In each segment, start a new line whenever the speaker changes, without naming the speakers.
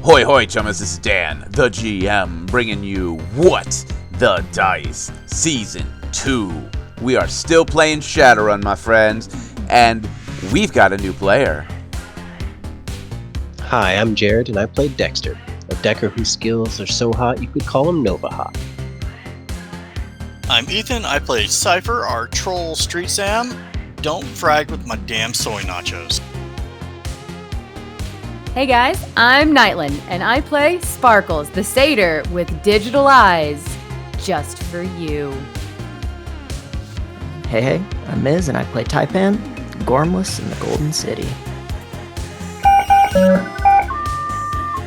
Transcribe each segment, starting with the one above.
Hoi hoi chummas, this is Dan, the GM, bringing you What the Dice Season 2. We are still playing Shadowrun, my friends, and we've got a new player.
Hi, I'm Jared, and I play Dexter, a decker whose skills are so hot you could call him Nova Hot.
I'm Ethan, I play Cypher, our troll street Sam. Don't frag with my damn soy nachos.
Hey guys, I'm Nightland, and I play Sparkles, the satyr with digital eyes, just for you.
Hey, I'm Miz, and I play Taipan, Gormless in the Golden City.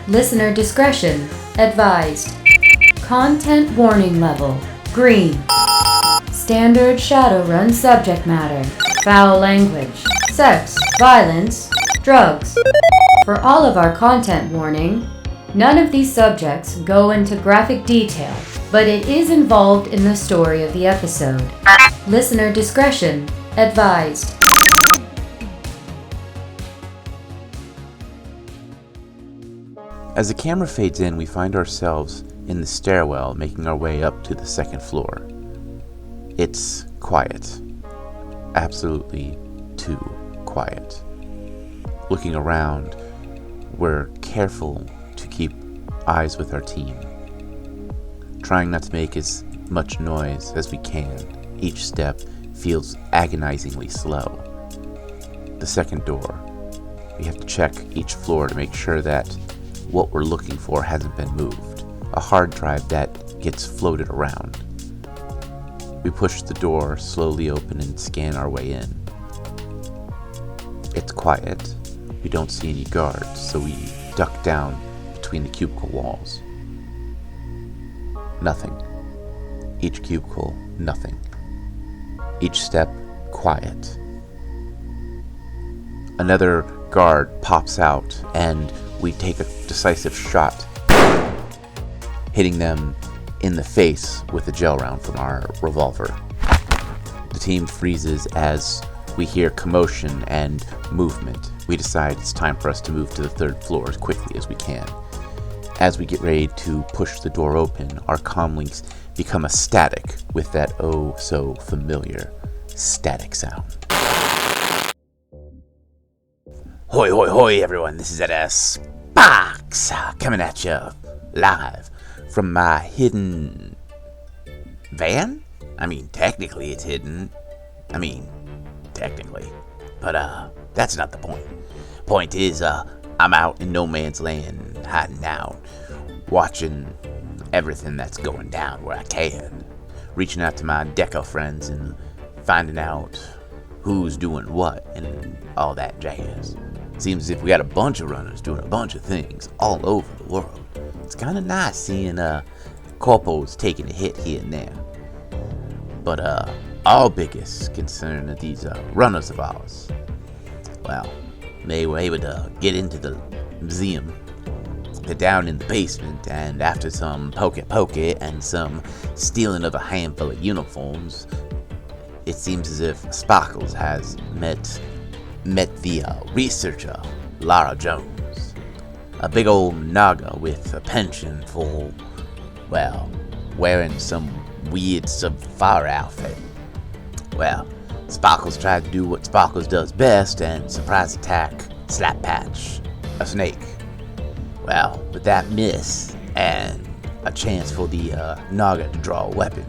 Listener discretion advised. Content warning level, green. Standard Shadowrun subject matter, foul language, sex, violence, drugs. For all of our content warning, none of these subjects go into graphic detail, but it is involved in the story of the episode. Listener discretion advised.
As the camera fades in, we find ourselves in the stairwell making our way up to the second floor. It's quiet. Absolutely too quiet. Looking around, we're careful to keep eyes with our team, trying not to make as much noise as we can. Each step feels agonizingly slow. The second door. We have to check each floor to make sure that what we're looking for hasn't been moved. A hard drive that gets floated around. We push the door slowly open and scan our way in. It's quiet. We don't see any guards, so we duck down between the cubicle walls. Nothing. Each cubicle, nothing. Each step, quiet. Another guard pops out, and we take a decisive shot, hitting them in the face with a gel round from our revolver. The team freezes as we hear commotion and movement. We decide it's time for us to move to the third floor as quickly as we can. As we get ready to push the door open, our comlinks become ecstatic with that oh so familiar static sound. Hoi hoi hoi everyone, this is Sparks coming at you live from my hidden van? Technically it's hidden. Technically. But that's not the point. Point is, I'm out in no man's land, hiding out, watching everything that's going down where I can, reaching out to my deco friends and finding out who's doing what and all that jazz. Seems as if we got a bunch of runners doing a bunch of things all over the world. It's kind of nice seeing corpos taking a hit here and there. But our biggest concern are these runners of ours. Well, they were able to get into the museum. They're down in the basement, and after some poke and some stealing of a handful of uniforms, it seems as if Sparkles has met the researcher, Lara Jones. A big old naga with a penchant for, well, wearing some weird safari outfit. Well, Sparkles tried to do what Sparkles does best and surprise attack Slap Patch, a snake. Well, with that miss and a chance for the Naga to draw a weapon,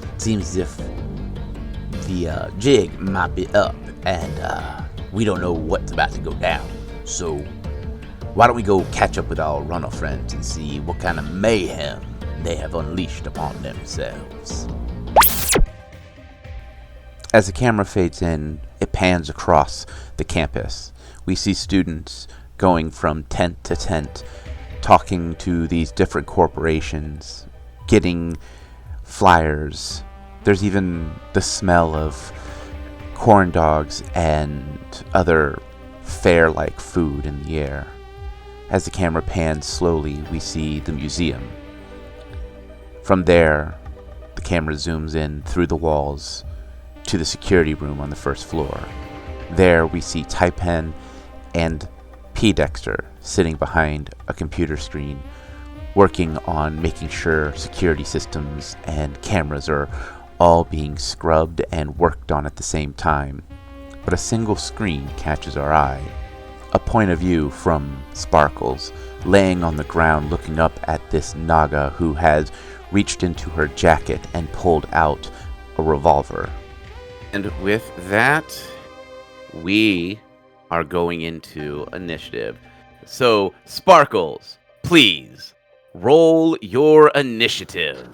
it seems as if the jig might be up and we don't know what's about to go down. So why don't we go catch up with our runner friends and see what kind of mayhem they have unleashed upon themselves. As the camera fades in, it pans across the campus. We see students going from tent to tent, talking to these different corporations, getting flyers. There's even the smell of corn dogs and other fair-like food in the air. As the camera pans slowly, we see the museum. From there, the camera zooms in through the walls to the security room on the first floor. There we see Taipan and P. Dexter sitting behind a computer screen, working on making sure security systems and cameras are all being scrubbed and worked on at the same time. But a single screen catches our eye. A point of view from Sparkles, laying on the ground looking up at this Naga who has reached into her jacket and pulled out a revolver. And with that, we are going into initiative. So, Sparkles, please, roll your initiative.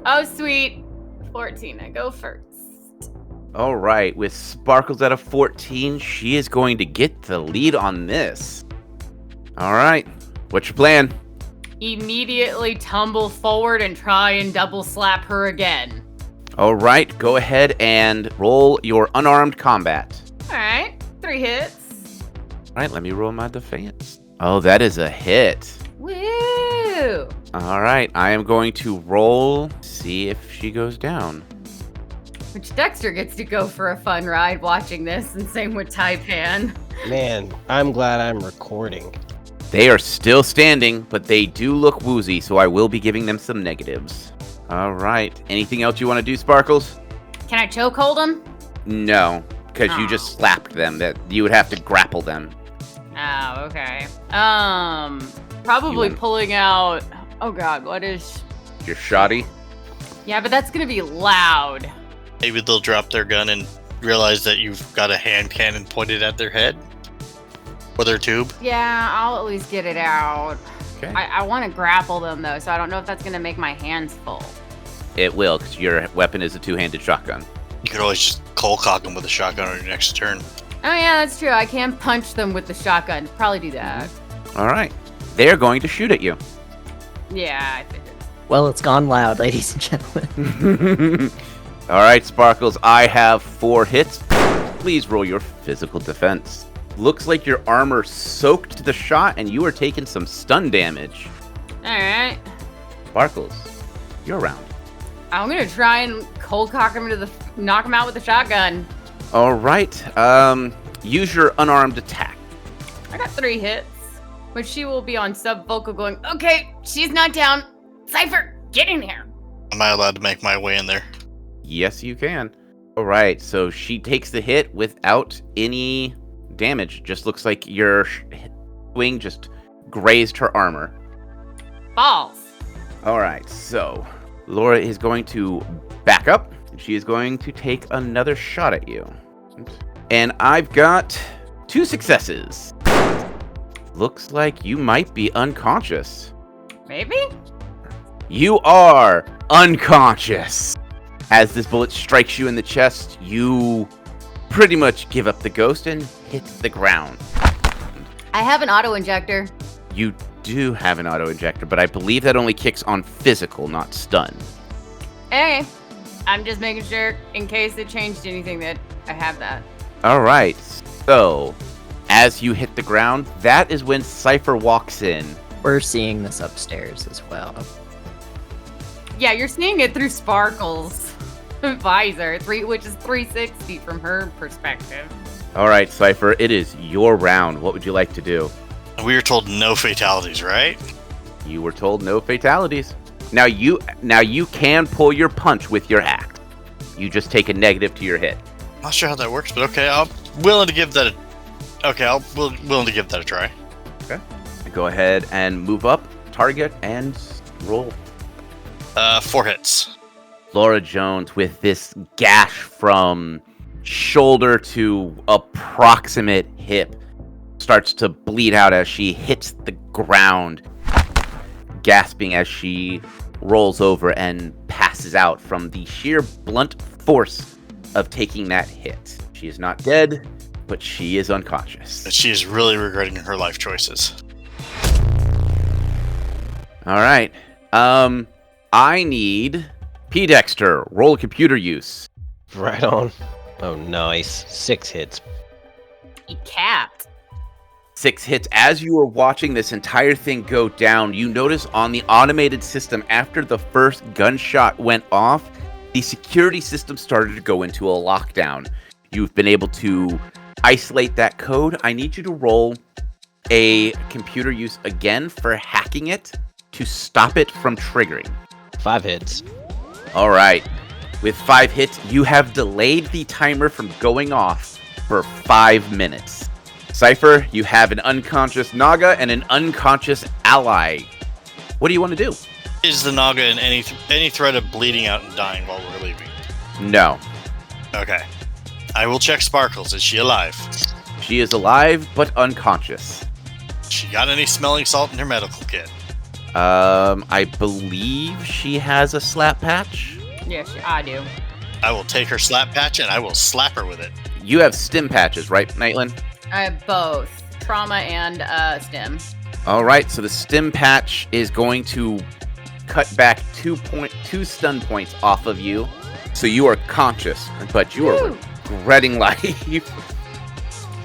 Oh, sweet. 14, I go first.
All right, with Sparkles at a 14, she is going to get the lead on this. All right, what's your plan?
Immediately tumble forward and try and double slap her again.
All right, go ahead and roll your unarmed combat.
All right, 3 hits.
All right, let me roll my defense. Oh, that is a hit.
Woo!
All right, I am going to roll, see if she goes down.
Which Dexter gets to go for a fun ride watching this, and same with Taipan.
Man, I'm glad I'm recording.
They are still standing, but they do look woozy, so I will be giving them some negatives. All right, anything else you want to do, Sparkles?
Can I chokehold him?
No, because you just slapped them. That you would have to grapple them.
Oh, okay. Probably pulling out. Oh God, what is?
Your shoddy?
Yeah, but that's gonna be loud.
Maybe they'll drop their gun and realize that you've got a hand cannon pointed at their head. Or their tube.
Yeah, I'll at least get it out.
Okay.
I want to grapple them though, so I don't know if that's gonna make my hands full.
It will, because your weapon is a two-handed shotgun.
You could always just cold cock them with a shotgun on your next turn.
Oh yeah, that's true. I can punch them with the shotgun. Probably do that.
All right. They're going to shoot at you.
Yeah, I figured.
Well, it's gone loud, ladies and gentlemen.
All right, Sparkles, I have 4 hits. Please roll your physical defense. Looks like your armor soaked the shot and you are taking some stun damage.
All right.
Sparkles, you're round.
I'm gonna try and cold cock him knock him out with the shotgun.
All right. Use your unarmed attack.
I got 3 hits, but she will be on sub vocal going, okay, she's not down. Cypher, get in here.
Am I allowed to make my way in there?
Yes, you can. All right. So she takes the hit without any damage. Just looks like your swing just grazed her armor.
Balls.
All right. So Laura is going to back up. She is going to take another shot at you. And I've got 2 successes. Looks like you might be unconscious.
Maybe?
You are unconscious. As this bullet strikes you in the chest, you pretty much give up the ghost and hit the ground.
I have an auto injector.
You do have an auto injector, but I believe that only kicks on physical, not stun.
Hey, I'm just making sure in case it changed anything that I have that.
All right. So, as you hit the ground, that is when Cypher walks in.
We're seeing this upstairs as well.
Yeah, you're seeing it through Sparkles' visor, which is 360 from her perspective.
All right, Cypher, it is your round. What would you like to do?
We were told no fatalities, right?
You were told no fatalities. Now you can pull your punch with your axe. You just take a negative to your hit.
Not sure how that works, but okay, I'm willing to give that willing to give that a try.
Okay. Go ahead and move up, target, and roll.
4 hits.
Laura Jones with this gash from shoulder to approximate hip starts to bleed out as she hits the ground, gasping as she rolls over and passes out from the sheer blunt force of taking that hit. She is not dead, but she is unconscious.
But she is really regretting her life choices.
All right. I need P. Dexter. Roll computer use.
Right on. Oh, nice. 6 hits.
He capped.
6 hits. As you are watching this entire thing go down, you notice on the automated system, after the first gunshot went off, the security system started to go into a lockdown. You've been able to isolate that code. I need you to roll a computer use again for hacking it to stop it from triggering.
5 hits.
All right. With 5 hits, you have delayed the timer from going off for 5 minutes. Cypher, you have an unconscious Naga and an unconscious ally. What do you want to do?
Is the Naga in any threat of bleeding out and dying while we're leaving?
No.
Okay. I will check Sparkles. Is she alive?
She is alive, but unconscious.
She got any smelling salt in her medical kit?
I believe she has a slap patch.
Yes, I do.
I will take her slap patch and I will slap her with it.
You have stim patches, right, Nightlin?
I have both trauma and stim.
All right, so the stim patch is going to cut back 2 stun points off of you. So you are conscious, but you are regretting life.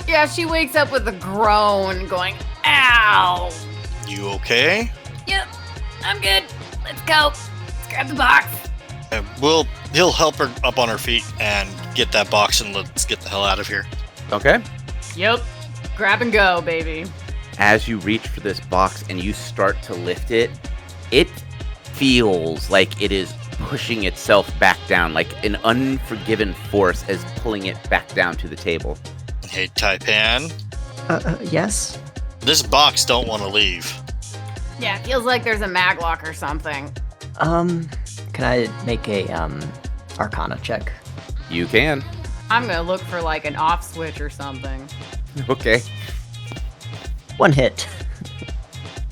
Yeah, she wakes up with a groan, going, "Ow!"
You okay?
Yep, I'm good. Let's go. Let's grab the box.
He'll help her up on her feet and get that box and let's get the hell out of here.
Okay.
Yep. Grab and go, baby.
As you reach for this box and you start to lift it, it feels like it is pushing itself back down, like an unforgiven force is pulling it back down to the table.
Hey, Taipan.
Yes?
This box don't want to leave.
Yeah, feels like there's a maglock or something.
Can I make a, Arcana check?
You can.
I'm gonna look for like an off switch or something.
Okay.
1 hit.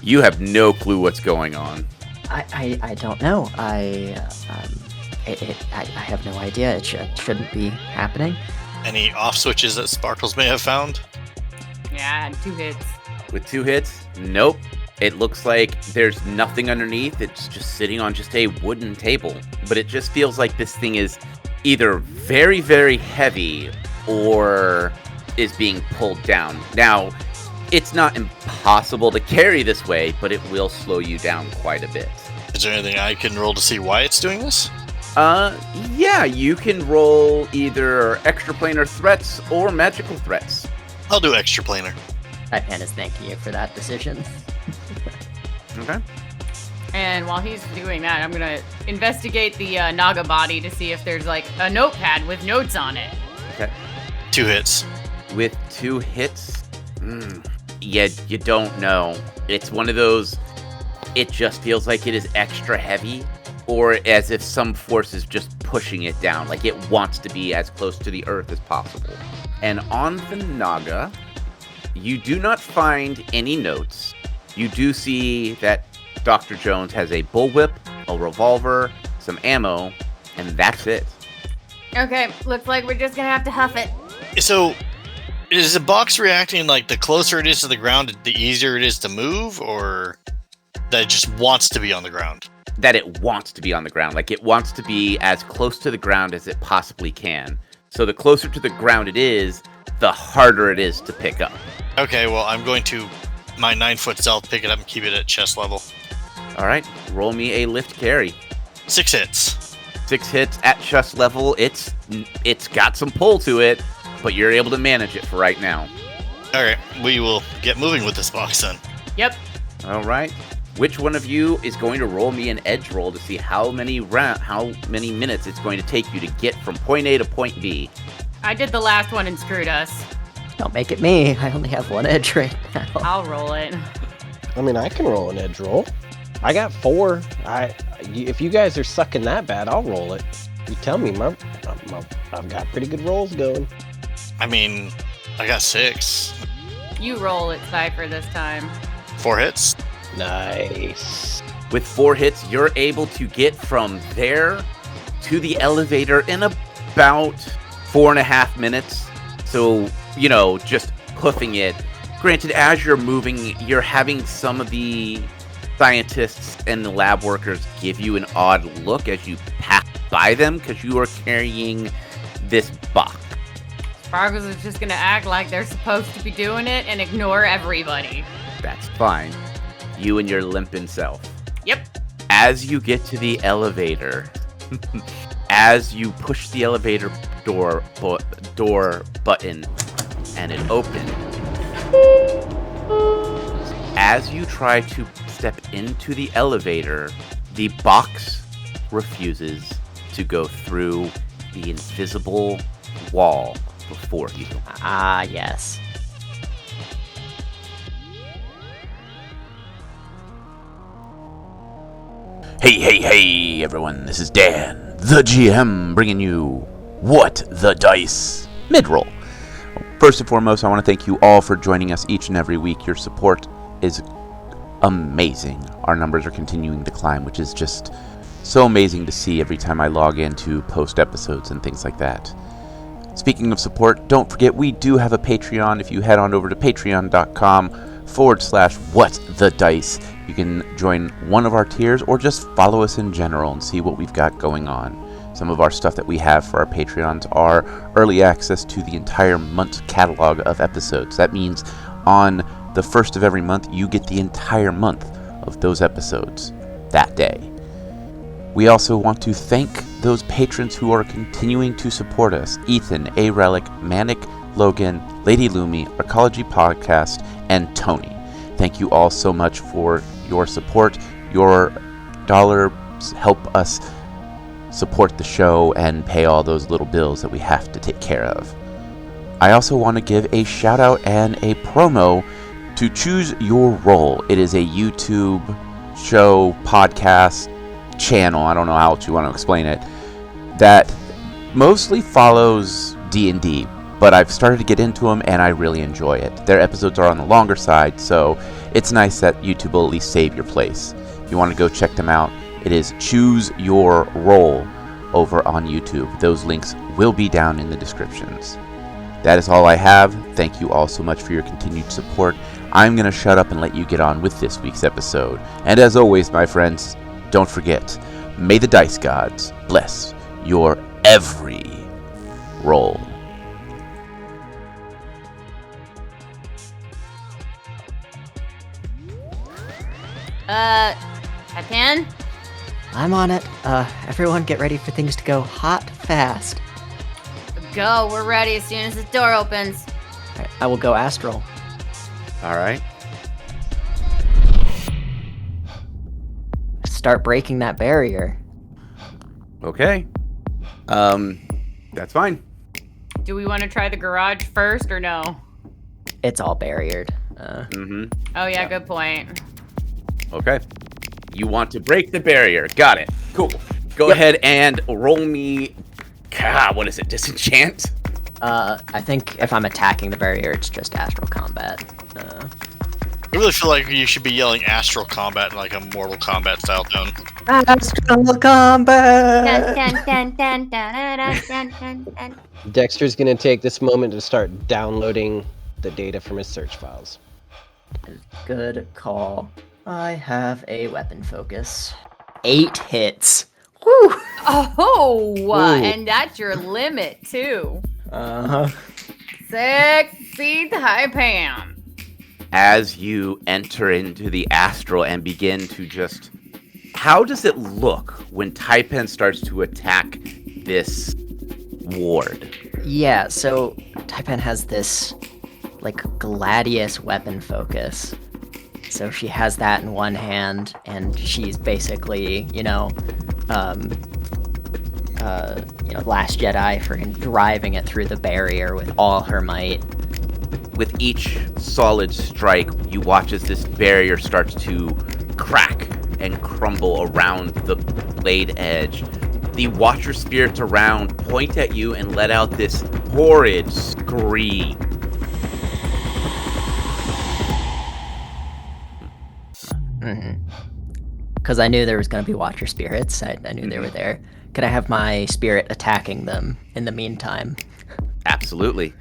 You have no clue what's going on.
I don't know. I have no idea. It shouldn't be happening.
Any off switches that Sparkles may have found?
Yeah, 2 hits.
With 2 hits, nope. It looks like there's nothing underneath. It's just sitting on just a wooden table. But it just feels like this thing is either very, very heavy or is being pulled down. Now, it's not impossible to carry this way, but it will slow you down quite a bit.
Is there anything I can roll to see why it's doing this?
Yeah, you can roll either extraplanar threats or magical threats.
I'll do extra planar.
Taipan is thanking you for that decision.
Okay.
And while he's doing that, I'm gonna investigate the Naga body to see if there's like a notepad with notes on it.
Okay.
2 hits.
With 2 hits, yeah, you don't know. It's one of those, it just feels like it is extra heavy, or as if some force is just pushing it down, like it wants to be as close to the earth as possible. And on the Naga, you do not find any notes. You do see that Dr. Jones has a bullwhip, a revolver, some ammo, and that's it.
Okay, looks like we're just gonna have to huff it.
So, is the box reacting like the closer it is to the ground, the easier it is to move, or that it just wants to be on the ground?
That it wants to be on the ground. Like, it wants to be as close to the ground as it possibly can. So the closer to the ground it is, the harder it is to pick up.
Okay, well, I'm going to, my 9-foot self, pick it up and keep it at chest level.
All right, roll me a lift carry.
6 hits.
6 hits at chest level. It's got some pull to it, but you're able to manage it for right now.
Alright, we will get moving with this box then.
Yep.
All right. Which one of you is going to roll me an edge roll to see how many minutes it's going to take you to get from point A to point B?
I did the last one and screwed us.
Don't make it me. I only have 1 edge right now.
I'll roll it.
I mean, I can roll an edge roll. I got 4. If you guys are sucking that bad, I'll roll it. You tell me, I've got pretty good rolls going.
I mean, I got 6.
You roll it, Cypher, this time.
4 hits.
Nice.
With 4 hits, you're able to get from there to the elevator in about 4.5 minutes. So, just hoofing it. Granted, as you're moving, you're having some of the scientists and the lab workers give you an odd look as you pass by them because you are carrying this box.
Sparkles is just gonna act like they're supposed to be doing it and ignore everybody.
That's fine. You and your limping self.
Yep.
As you get to the elevator, As you push the elevator door button and it opens, as you try to step into the elevator, the box refuses to go through the invisible wall before you.
Ah, yes.
Hey, everyone, this is Dan, the GM, bringing you What the Dice mid-roll. First and foremost, I want to thank you all for joining us each and every week. Your support is amazing. Our numbers are continuing to climb, which is just so amazing to see every time I log in to post episodes and things like that. Speaking of support, don't forget we do have a Patreon. If you head on over to patreon.com/whatthedice, you can join one of our tiers or just follow us in general and see what we've got going on. Some of our stuff that we have for our Patreons are early access to the entire month catalog of episodes. That means on the first of every month, you get the entire month of those episodes that day. We also want to thank those patrons who are continuing to support us: Ethan, A. Relic, Manic, Logan, Lady Lumi, Arcology Podcast, and Tony. Thank you all so much for your support. Your dollars help us support the show and pay all those little bills that we have to take care of. I also want to give a shout out and a promo to Choose Your Role. It is a YouTube show, podcast, channel, I don't know how else you want to explain it, that mostly follows D&D, but I've started to get into them and I really enjoy it. Their episodes are on the longer side, so it's nice that YouTube will at least save your place. If you want to go check them out, it is Choose Your Role over on YouTube. Those links will be down in the descriptions. That is all I have. Thank you all so much for your continued support. I'm going to shut up and let you get on with this week's episode. And as always, my friends, don't forget, may the dice gods bless your every roll.
Captain?
I'm on it. Everyone get ready for things to go hot fast.
Go, we're ready as soon as the door opens.
Alright, I will go astral.
All right.
Start breaking that barrier.
Okay. That's fine.
Do we want to try the garage first or no?
It's all barriered.
Oh yeah, good point.
Okay. You want to break the barrier. Got it. Cool. Go ahead and roll me... what is it? Disenchant?
I think if I'm attacking the barrier, it's just astral combat.
I really feel like you should be yelling Astral Combat in like a Mortal Kombat style tone.
Astral combat!
Dun, dun, dun, dun, dun, dun, dun, dun.
Dexter's gonna take this moment to start downloading the data from his search files.
Good call. I have a weapon focus. 8 hits. Woo!
Oh,
Ooh.
and that's your limit too.
Uh-huh.
Sexy Taipan.
As you enter into the astral and begin to just... How does it look when Taipan starts to attack this ward?
Yeah, so Taipan has this, like, gladius weapon focus. So she has that in one hand, and she's basically, Last Jedi freaking driving it through the barrier with all her might.
With each solid strike, you watch as this barrier starts to crack and crumble around the blade edge. The Watcher spirits around point at you and let out this horrid scream.
Because I knew there was going to be Watcher spirits. I knew they were there. Could I have my spirit attacking them in the meantime?
Absolutely.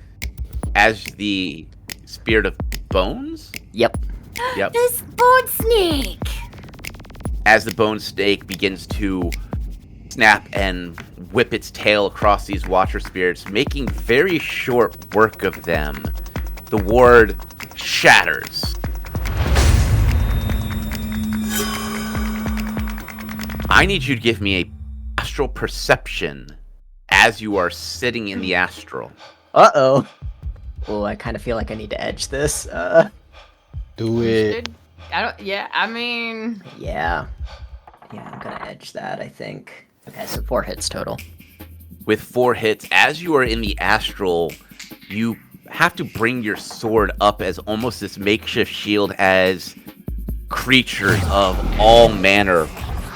As the spirit of bones?
Yep.
Yep.
This bone snake.
As the bone snake begins to snap and whip its tail across these Watcher spirits, making very short work of them, the ward shatters. I need you to give me a astral perception as you are sitting in the astral.
Uh-oh. Oh, I kind of feel like I need to edge this.
Do it.
Yeah, I'm gonna edge that, I think. Okay, so 4 hits total.
With 4 hits, as you are in the astral, you have to bring your sword up as almost this makeshift shield as creatures of all manner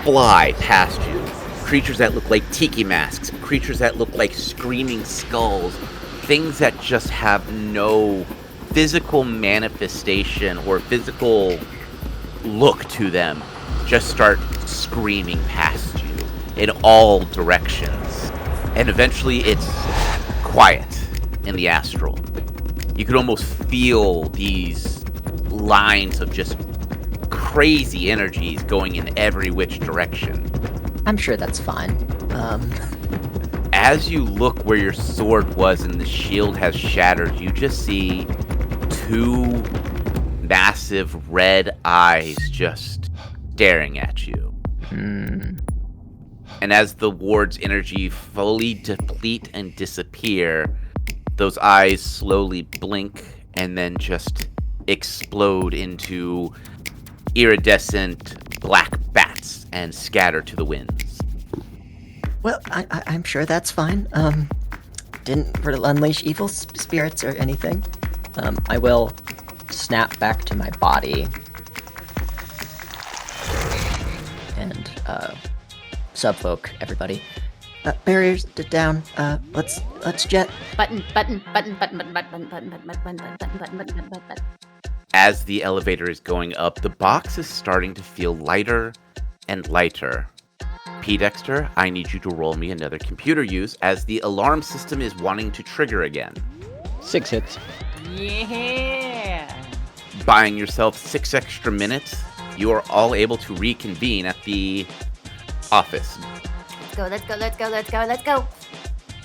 fly past you. Creatures that look like tiki masks, creatures that look like screaming skulls, things that just have no physical manifestation or physical look to them just start screaming past you in all directions. And eventually it's quiet in the astral. You could almost feel these lines of just crazy energies going in every which direction.
I'm sure that's fine.
As you look where your sword was and the shield has shattered, you just see 2 massive red eyes just staring at you. And as the ward's energy fully deplete and disappear, those eyes slowly blink and then just explode into iridescent black bats and scatter to the winds.
Well, I'm sure that's fine. Didn't unleash evil spirits or anything. I will snap back to my body and subvoke everybody. Barriers down. Let's jet.
Button.
As the elevator is going up, the box is starting to feel lighter and lighter. P. Dexter, I need you to roll me another computer use as the alarm system is wanting to trigger again.
6 hits.
Yeah.
Buying yourself 6 extra minutes, you are all able to reconvene at the office.
Let's go.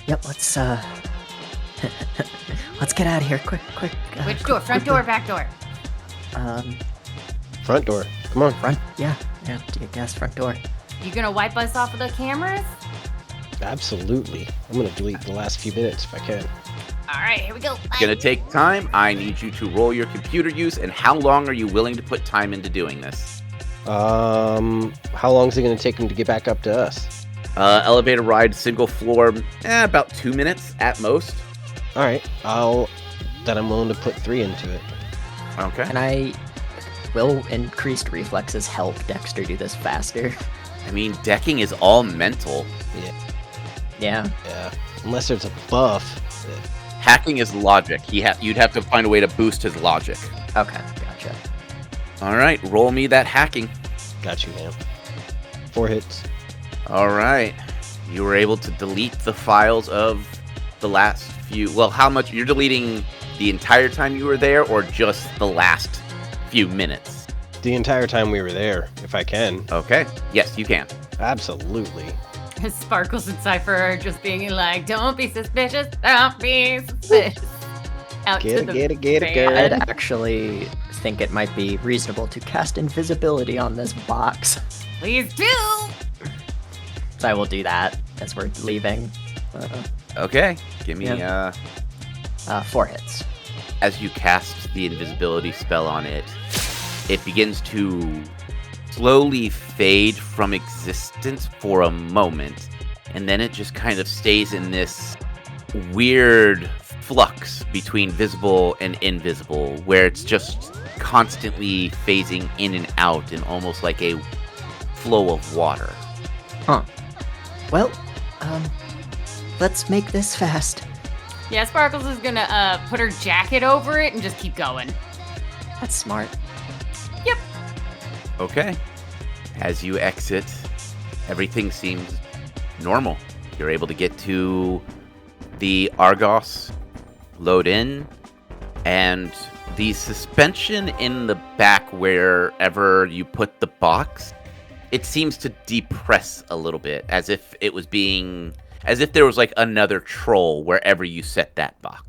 Yep, let's let's get out of here, quick.
Which door? Front door, back door?
Front door. Come on.
Front. Yeah, I guess front door.
You gonna wipe us off of the cameras?
Absolutely. I'm gonna delete the last few minutes if I can.
All right, here we go.
It's gonna take time. I need you to roll your computer use, and how long are you willing to put time into doing this?
How long is it gonna take him to get back up to us?
Elevator ride, single floor, about 2 minutes at most.
All right. I'm willing to put 3 into it.
Okay.
And will increased reflexes help Dexter do this faster?
I mean, decking is all mental.
Yeah.
Yeah. Unless there's a buff.
Hacking is logic. You'd have to find a way to boost his logic.
Okay, gotcha.
All right, roll me that hacking.
Got you, man. 4 hits.
All right. You were able to delete the files of the last few... Well, how much... You're deleting the entire time you were there or just the last few minutes?
The entire time we were there, if I can.
Okay. Yes, you can.
Absolutely.
Sparkles and Cypher are just being like, don't be suspicious, don't be suspicious. Out
Get
to
it,
the
girl.
I'd actually think it might be reasonable to cast invisibility on this box.
Please do!
So I will do that as we're leaving.
Okay. Give me...
4 hits.
As you cast the invisibility spell on it, it begins to slowly fade from existence for a moment, and then it just kind of stays in this weird flux between visible and invisible, where it's just constantly phasing in and out in almost like a flow of water.
Huh. Well, let's make this fast.
Yeah, Sparkles is gonna put her jacket over it and just keep going.
That's smart.
Yep.
Okay. As you exit, everything seems normal. You're able to get to the Argos, load in, and the suspension in the back wherever you put the box, it seems to depress a little bit, as if it was as if there was like another troll wherever you set that box.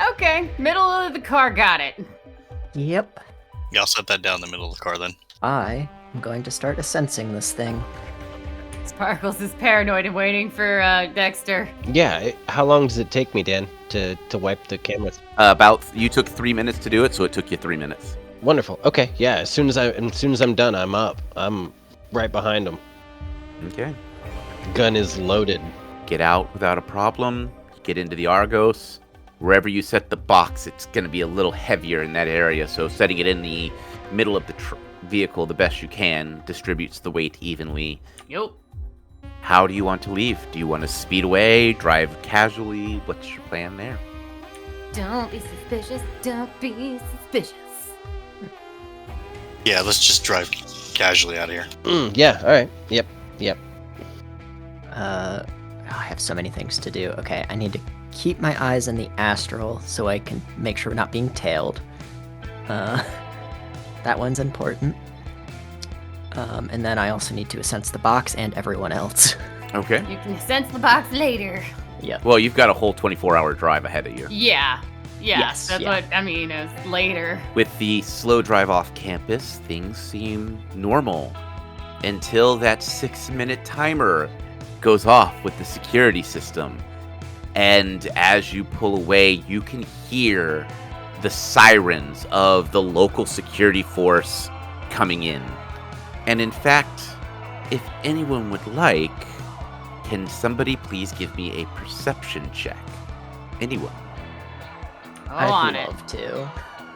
Okay, middle of the car, got it.
Yep.
Yeah, I'll set that down in the middle of the car then.
I am going to start sensing this thing.
Sparkles is paranoid and waiting for Dexter.
Yeah. How long does it take me, Dan, to wipe the cameras?
You took 3 minutes to do it, so it took you 3 minutes.
Wonderful. Okay. Yeah. As soon as I'm done, I'm up. I'm right behind him.
Okay.
Gun is loaded.
Get out without a problem. Get into the Argos. Wherever you set the box, it's going to be a little heavier in that area, so setting it in the middle of the vehicle the best you can distributes the weight evenly.
Yep.
How do you want to leave? Do you want to speed away, drive casually? What's your plan there?
Don't be suspicious. Don't be suspicious.
Yeah, let's just drive casually out of here.
Yeah. All right. Yep.
I have so many things to do. Okay, I need to keep my eyes on the astral so I can make sure we're not being tailed. That one's important. And then I also need to sense the box and everyone else.
Okay.
You can sense the box later.
Yep.
Well, you've got a whole 24-hour drive ahead of you.
Yeah.
Yes,
That's
yeah.
what I mean. It's later.
With the slow drive off campus, things seem normal until that 6-minute timer goes off with the security system. And as you pull away, you can hear the sirens of the local security force coming in. And in fact, if anyone would like, can somebody please give me a perception check? Anyone?
On
I'd
it.
love to.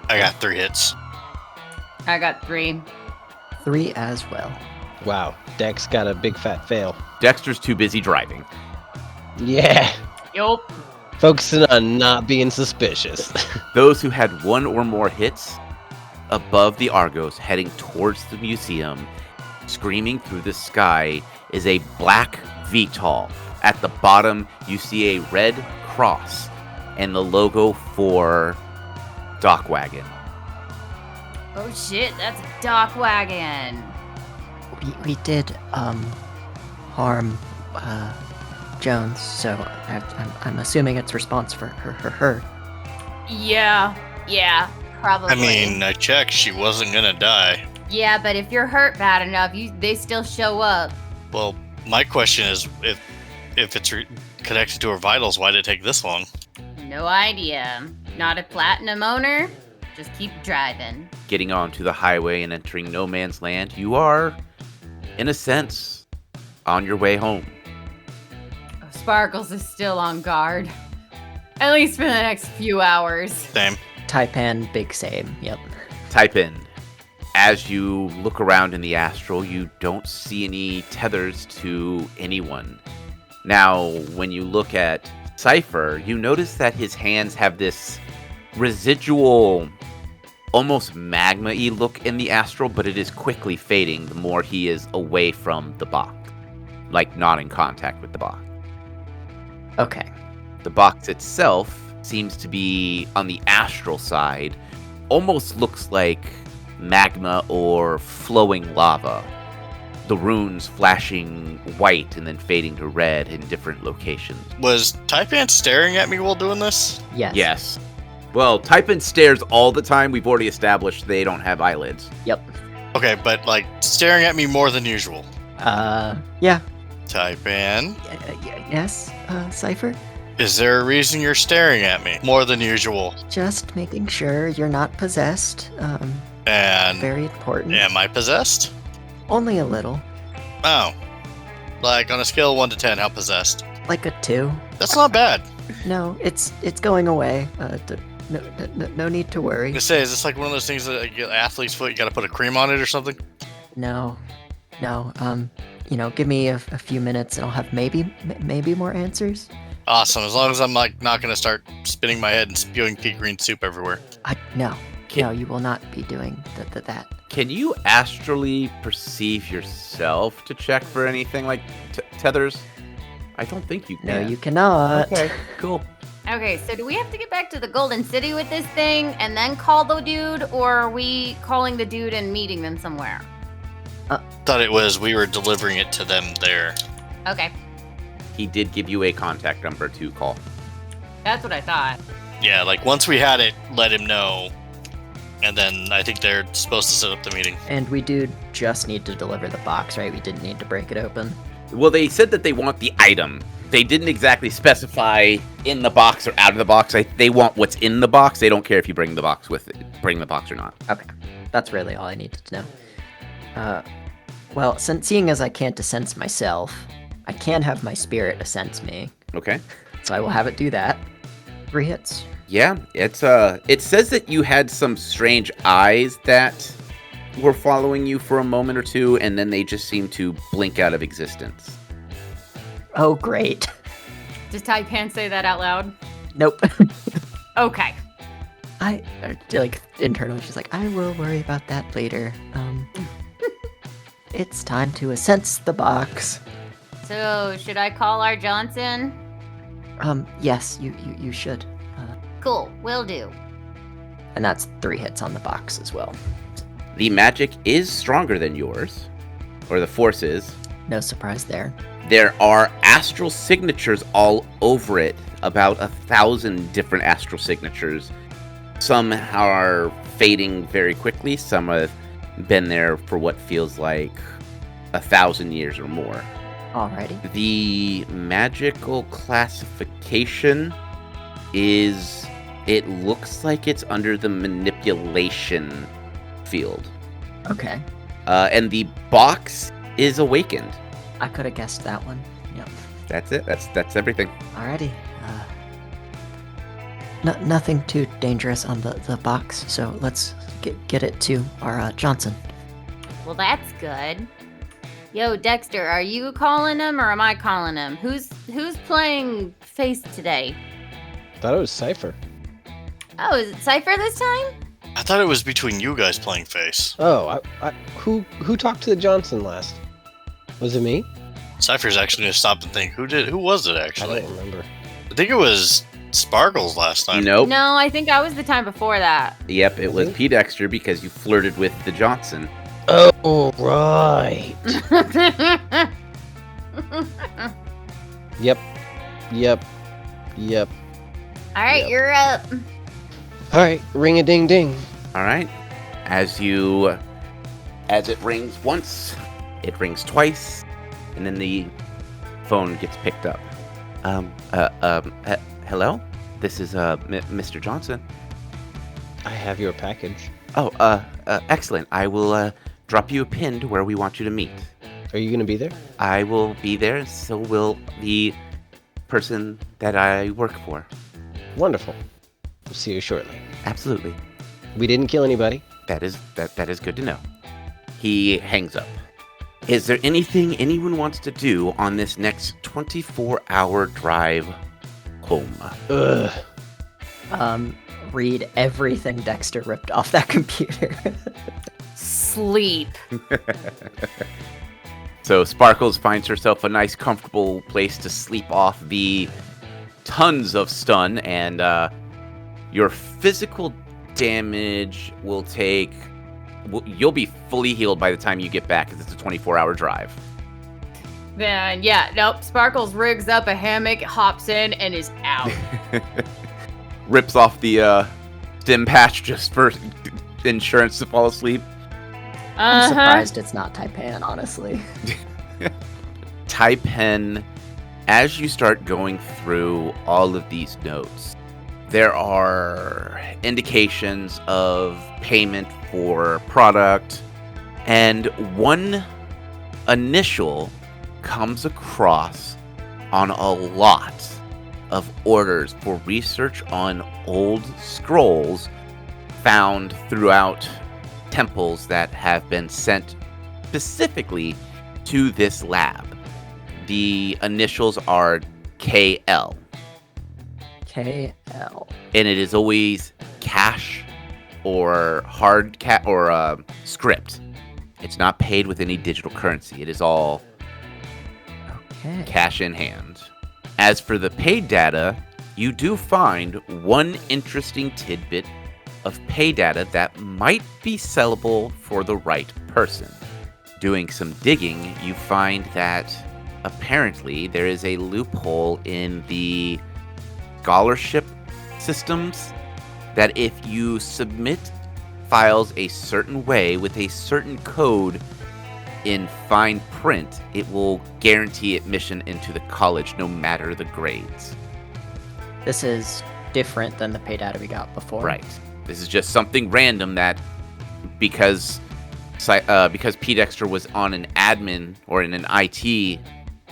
I got 3 hits.
I got 3.
3 as well.
Wow. Dex got a big fat fail.
Dexter's too busy driving.
Yeah.
Yup.
Focusing on not being suspicious.
Those who had 1 or more hits above the Argos heading towards the museum, screaming through the sky, is a black VTOL. At the bottom, you see a red cross and the logo for Dock Wagon.
Oh shit, that's a dock wagon.
We did harm Jones, so I'm assuming it's response for her.
Yeah, probably.
I mean, I checked. She wasn't gonna die.
Yeah, but if you're hurt bad enough, they still show up.
Well, my question is, if it's connected to her vitals, why did it take this long?
No idea. Not a platinum owner? Just keep driving.
Getting onto the highway and entering no man's land, you are, in a sense, on your way home.
Sparkles is still on guard. At least for the next few hours.
Same.
Taipan, big same. Yep.
Type in. As you look around in the astral, you don't see any tethers to anyone. Now, when you look at Cypher, you notice that his hands have this residual, almost magma-y look in the astral, but it is quickly fading the more he is away from the box. Like, not in contact with the box.
Okay.
The box itself seems to be on the astral side, almost looks like magma or flowing lava. The runes flashing white and then fading to red in different locations.
Was Taipan staring at me while doing this?
Yes.
Yes. Well, Typin stares all the time. We've already established they don't have eyelids.
Yep.
Okay, but like staring at me more than usual.
Yeah.
Taipan,
Yes, Cypher?
is there a reason you're staring at me more than usual?
Just making sure you're not possessed.
And
Very important.
am I possessed?
Only a little.
Oh. Like on a scale of 1 to 10, how possessed?
Like a 2.
That's not bad.
No, it's going away. No need to
I'm
worry.
gonna say, is this like one of those things that like, athlete's foot, you gotta put a cream on it or something?
No. Give me a few minutes and I'll have maybe more answers.
Awesome, as long as I'm like not gonna start spinning my head and spewing pea green soup everywhere.
No, you will not be doing that.
Can you astrally perceive yourself to check for anything like tethers? I don't think you can.
No, you cannot.
Okay, cool.
Okay, so do we have to get back to the Golden City with this thing and then call the dude, or are we calling the dude and meeting them somewhere?
Thought it was we were delivering it to them there.
Okay,
He did give you a contact number to call.
that's what I thought.
Yeah, like once we had it, let him know. And then I think they're supposed to set up the meeting.
And we do just need to deliver the box, right? We didn't need to break it open.
Well, they said that they want the item. They didn't exactly specify in the box or out of the box. They want what's in the box. They don't care if you bring the box with it, bring the box or not.
Okay, that's really all I needed to know. Well, seeing as I can't sense myself, I can have my spirit sense me.
Okay.
So I will have it do that. 3 hits.
Yeah, it's it says that you had some strange eyes that were following you for a moment or two, and then they just seemed to blink out of existence.
Oh, great.
Does Taipan say that out loud?
Nope.
Okay.
I like internally. She's like, I will worry about that later. It's time to sense the box.
So, should I call our Johnson?
Yes, you should.
Cool, will do.
And that's 3 hits on the box as well.
The magic is stronger than yours, or the force is.
No surprise there.
There are astral signatures all over it, about 1,000 different astral signatures. Some are fading very quickly, some have been there for what feels like 1,000 years or more.
Alrighty.
The magical classification is, it looks like it's under the manipulation field.
Okay.
And the box is awakened.
I could have guessed that one. Yep.
That's it. That's everything.
Alrighty. Nothing too dangerous on the box, so let's get it to our Johnson.
Well, that's good. Yo, Dexter, are you calling him or am I calling him? Who's playing face today?
Thought it was Cypher.
Oh, is it Cypher this time?
I thought it was between you guys playing face.
Oh, who talked to the Johnson last? Was it me?
Cypher's actually gonna stop and think, who was it
I
actually?
don't remember.
I think it was Sparkles last time.
Nope.
No, I think I was the time before that.
Yep, it was P. Dexter because you flirted with the Johnson.
Oh, right. Yep.
All right,
Yep.
you're up.
All right, ring a ding ding.
All right. As it rings once, it rings twice, and then the phone gets picked up. Hello? This is Mr. Johnson.
I have your package.
Oh, excellent. I will drop you a pin to where we want you to meet.
Are you gonna be there?
I will be there, so will the person that I work for.
Wonderful. We'll see you shortly.
Absolutely.
We didn't kill anybody.
That is good to know. He hangs up. Is there anything anyone wants to do on this next 24-hour drive home?
Ugh.
Read everything Dexter ripped off that computer.
Sleep.
So Sparkles finds herself a nice, comfortable place to sleep off the tons of stun, and your physical damage will take... You'll be fully healed by the time you get back, because it's a 24-hour drive.
Then, yeah, nope. Sparkles rigs up a hammock, hops in, and is out.
Rips off the stim patch just for insurance to fall asleep.
I'm surprised it's not Taipan, honestly.
Taipan, as you start going through all of these notes, there are indications of payment for product, and one initial comes across on a lot of orders for research on old scrolls found throughout temples that have been sent specifically to this lab. The initials are KL.
KL.
And it is always cash or or script. It's not paid with any digital currency. It is all
Okay.
cash in hand. As for the paid data, you do find one interesting tidbit of pay data that might be sellable for the right person. Doing some digging, you find that apparently there is a loophole in the scholarship systems that if you submit files a certain way with a certain code, in fine print, it will guarantee admission into the college no matter the grades.
This is different than the pay data we got before.
Right. This is just something random that because P. Dexter was on an admin or in an IT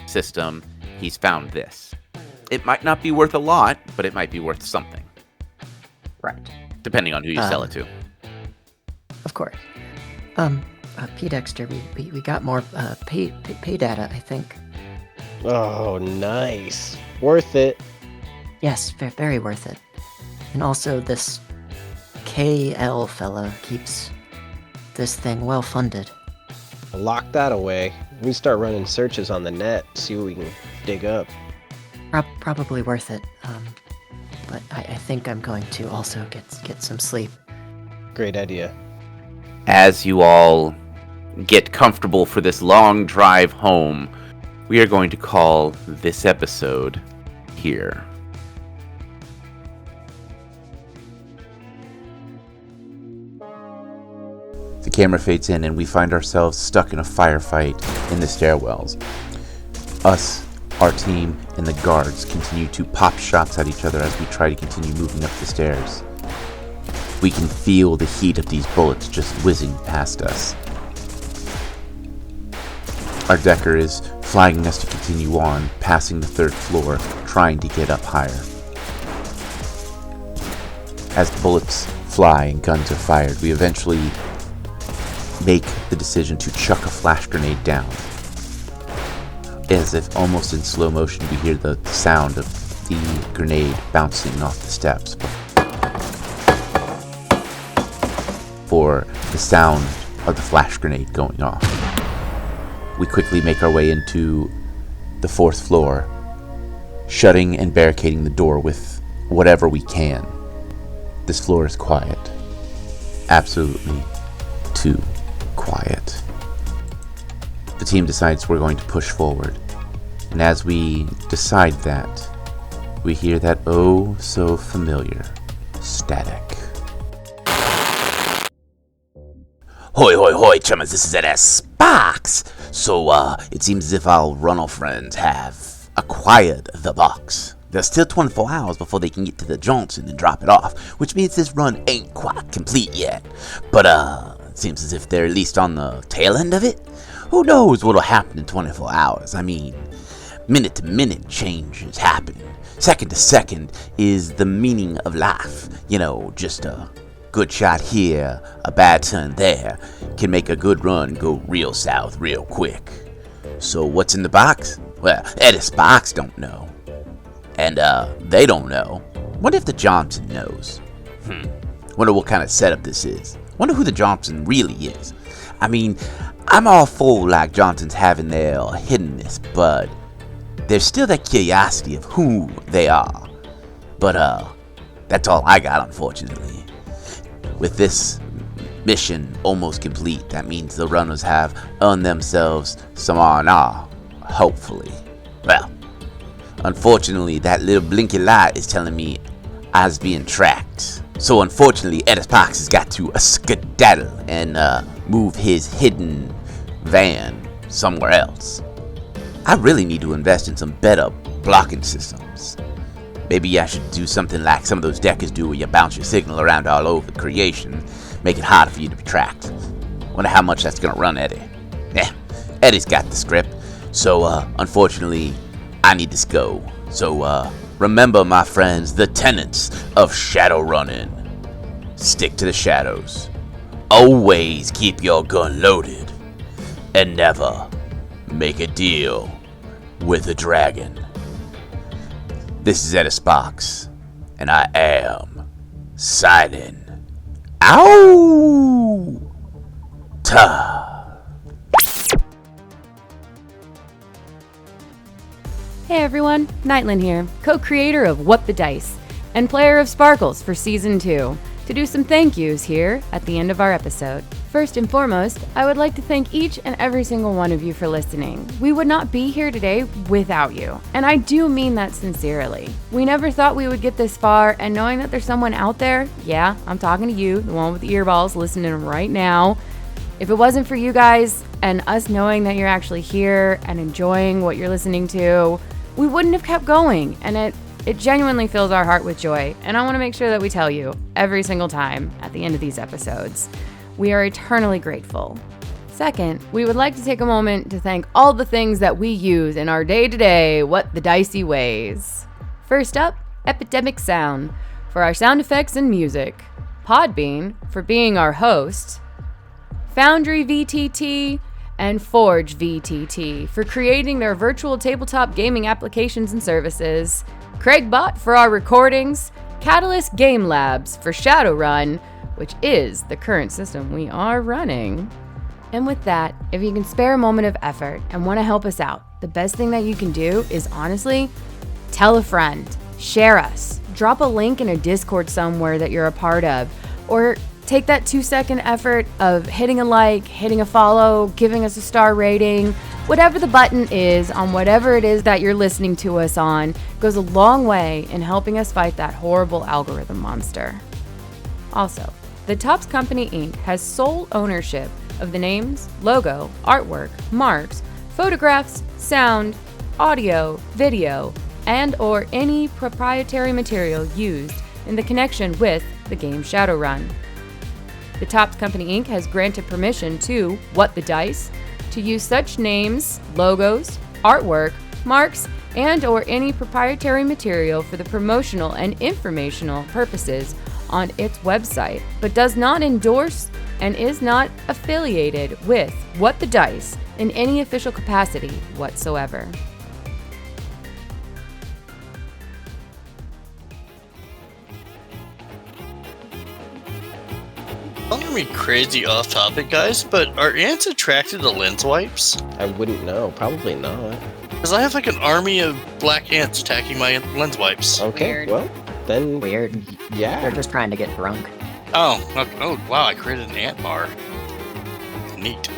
system, he's found this. It might not be worth a lot, but it might be worth something.
Right.
Depending on who you sell it to.
Of course. P. Dexter, we got more pay data, I think.
Oh, nice. Worth it.
Yes, very worth it. And also, this KL fella keeps this thing well funded.
I'll lock that away. We start running searches on the net, see what we can dig up.
Probably worth it. But I think I'm going to also get some sleep.
Great idea.
As you all get comfortable for this long drive home, we are going to call this episode here. The camera fades in and we find ourselves stuck in a firefight in the stairwells. Us, our team, and the guards continue to pop shots at each other as we try to continue moving up the stairs. We can feel the heat of these bullets just whizzing past us. Our decker is flagging us to continue on, passing the 3rd floor, trying to get up higher. As bullets fly and guns are fired, we eventually make the decision to chuck a flash grenade down. As if almost in slow motion, we hear the sound of the grenade bouncing off the steps for the sound of the flash grenade going off. We quickly make our way into the 4th floor, shutting and barricading the door with whatever we can. This floor is quiet. Absolutely too quiet. The team decides we're going to push forward, and as we decide that, we hear that oh so familiar static. Hoi hoi hoi, chummers, this is Ed Sparks. So, it seems as if our runnel friends have acquired the box. There's still 24 hours before they can get to the Johnson and drop it off, which means this run ain't quite complete yet. But, it seems as if they're at least on the tail end of it. Who knows what'll happen in 24 hours? I mean, minute to minute changes happen. Second to second is the meaning of life. You know, just a good shot here, a bad turn there, can make a good run go real south real quick. So what's in the box? Well, Eddie's box don't know. And, they don't know. Wonder if the Johnson knows. Wonder what kind of setup this is. Wonder who the Johnson really is. I mean, I'm all for, like, Johnsons having their hiddenness, but there's still that curiosity of who they are. But, that's all I got, unfortunately. With this mission almost complete, that means the runners have earned themselves some R&R, hopefully. Well, unfortunately, that little blinky light is telling me I was being tracked. So unfortunately, Eddie Parks has got to skedaddle and move his hidden van somewhere else. I really need to invest in some better blocking systems. Maybe I should do something like some of those deckers do where you bounce your signal around all over creation, make it harder for you to be tracked. Wonder how much that's gonna run Eddie. Eddie's got the script, so unfortunately, I need to go. So remember, my friends, the tenets of shadow running. Stick to the shadows. Always keep your gun loaded. And never make a deal with a dragon. This is Eddie Sparks, and I am signing out.
Hey everyone, Nightland here, co-creator of What the Dice, and player of Sparkles for Season 2, to do some thank yous here at the end of our episode. First and foremost, I would like to thank each and every single one of you for listening. We would not be here today without you, and I do mean that sincerely. We never thought we would get this far, and knowing that there's someone out there, yeah, I'm talking to you, the one with the earballs listening right now. If it wasn't for you guys, and us knowing that you're actually here and enjoying what you're listening to, we wouldn't have kept going. And it genuinely fills our heart with joy. And I want to make sure that we tell you every single time at the end of these episodes. We are eternally grateful. Second, we would like to take a moment to thank all the things that we use in our day-to-day What the Dicey ways. First up, Epidemic Sound for our sound effects and music. Podbean for being our host. Foundry VTT and Forge VTT for creating their virtual tabletop gaming applications and services. Craigbot for our recordings. Catalyst Game Labs for Shadowrun, which is the current system we are running. And with that, if you can spare a moment of effort and want to help us out, the best thing that you can do is honestly, tell a friend, share us, drop a link in a Discord somewhere that you're a part of, or take that 2-second effort of hitting a like, hitting a follow, giving us a star rating. Whatever the button is on whatever it is that you're listening to us on goes a long way in helping us fight that horrible algorithm monster. Also, the Topps Company Inc. has sole ownership of the names, logo, artwork, marks, photographs, sound, audio, video, and or any proprietary material used in the connection with the game Shadowrun. The Topps Company Inc. has granted permission to What the Dice to use such names, logos, artwork, marks, and or any proprietary material for the promotional and informational purposes on its website, but does not endorse and is not affiliated with What the Dice in any official capacity whatsoever.
I'm gonna be crazy off topic, guys, but are ants attracted to lens wipes?
I wouldn't know. Probably not.
Because I have like an army of black ants attacking my lens wipes.
Okay,
Weird.
well, then,
Weird.
yeah.
They're just trying to get drunk.
Oh, wow, I created an ant bar. Neat.